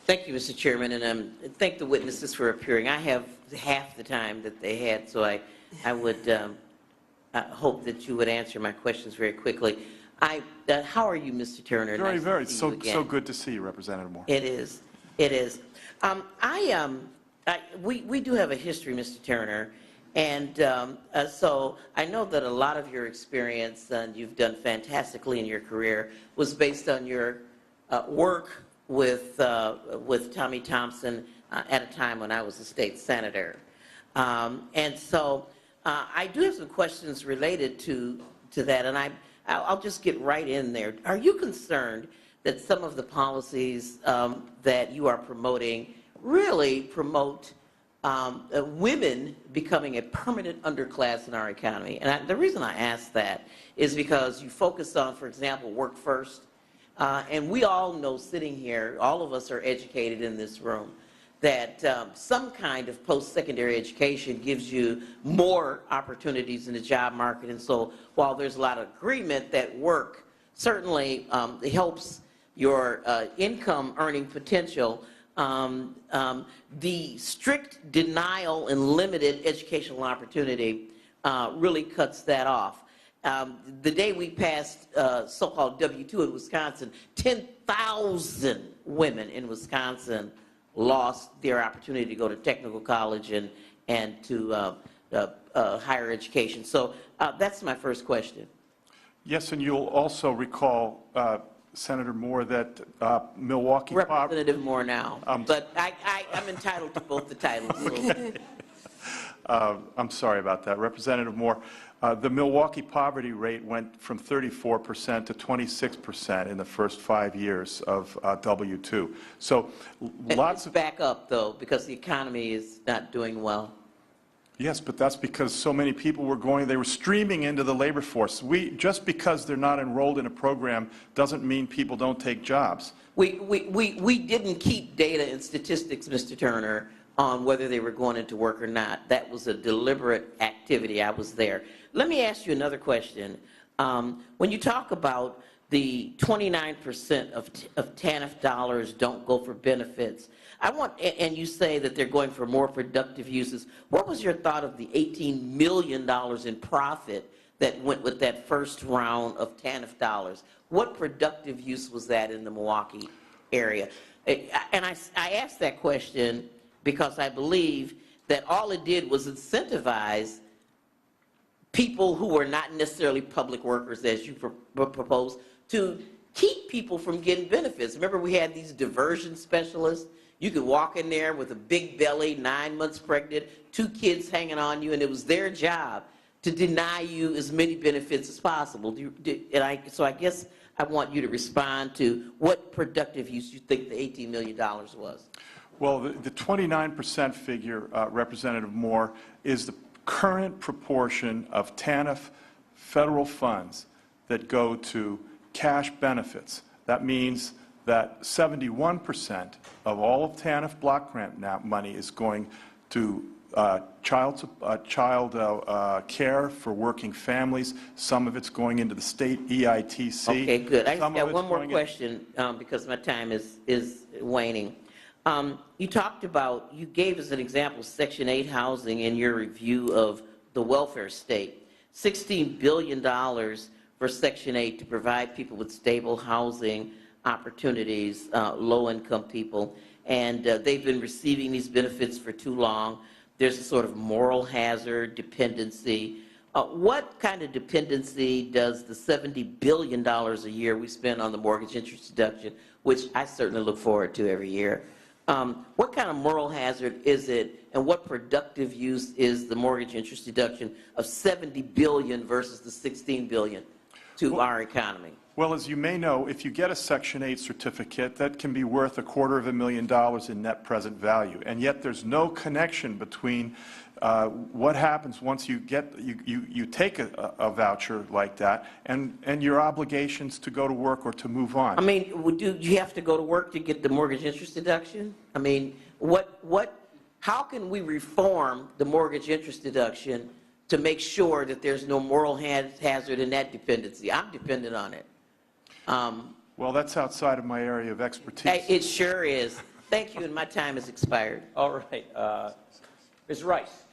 Thank you, Mr. Chairman, and thank the witnesses for appearing. I have half the time that they had, so I would hope that you would answer my questions very quickly. How are you, Mr. Turner? Very, nice very. To see so you again. so good to see you, Representative Moore. It is. It is. We do have a history, Mr. Turner, and so I know that a lot of your experience, and you've done fantastically in your career, was based on your work with Tommy Thompson at a time when I was a state senator. And so I do have some questions related to that, and I'll just get right in there. Are you concerned that some of the policies that you are promoting really promote women becoming a permanent underclass in our economy? And the reason I ask that is because you focus on, for example, work first. And we all know, sitting here, all of us are educated in this room, that some kind of post-secondary education gives you more opportunities in the job market. And so while there's a lot of agreement that work certainly helps your income earning potential, the strict denial and limited educational opportunity really cuts that off. The day we passed so-called W-2 in Wisconsin, 10,000 women in Wisconsin lost their opportunity to go to technical college and to higher education. So that's my first question. Yes, and you'll also recall, Senator Moore, that Milwaukee... Representative Moore now, but I'm entitled to both the titles. So. I'm sorry about that. Representative Moore, the Milwaukee poverty rate went from 34% to 26% in the first 5 years of W-2. So lots of... back up, though, because the economy is not doing well. Yes, but that's because so many people were going, they were streaming into the labor force. Just because they're not enrolled in a program doesn't mean people don't take jobs. We didn't keep data and statistics, Mr. Turner, on whether they were going into work or not. That was a deliberate activity. I was there. Let me ask you another question. When you talk about the 29% of TANF dollars don't go for benefits, and you say that they're going for more productive uses, what was your thought of the $18 million in profit that went with that first round of TANF dollars? What productive use was that in the Milwaukee area? And I asked that question because I believe that all it did was incentivize people who were not necessarily public workers, as you proposed, to keep people from getting benefits. Remember, we had these diversion specialists. You could walk in there with a big belly, 9 months pregnant, 2 kids hanging on you, and it was their job to deny you as many benefits as possible. So I guess I want you to respond to what productive use you think the $18 million was. Well, the 29% figure, Representative Moore, is the current proportion of TANF federal funds that go to cash benefits. That means that 71% of all of TANF block grant money is going to child care for working families. Some of it's going into the state EITC. Okay, good. I just got one more question because my time is waning. You talked about, you gave as an example Section 8 housing in your review of the welfare state. $16 billion for Section 8 to provide people with stable housing opportunities, low-income people, and they've been receiving these benefits for too long. There's a sort of moral hazard, dependency. What kind of dependency does the $70 billion a year we spend on the mortgage interest deduction, which I certainly look forward to every year, what kind of moral hazard is it, and what productive use is the mortgage interest deduction of $70 billion versus the $16 billion to our economy? Well, as you may know, if you get a Section 8 certificate, that can be worth $250,000 in net present value, and yet there's no connection between what happens once you take a voucher like that and your obligations to go to work or to move on. I mean, do you have to go to work to get the mortgage interest deduction? I mean, how can we reform the mortgage interest deduction to make sure that there's no moral hazard in that dependency? I'm dependent on it. Well, that's outside of my area of expertise. It sure is. Thank you, and my time has expired. All right. Ms. Rice.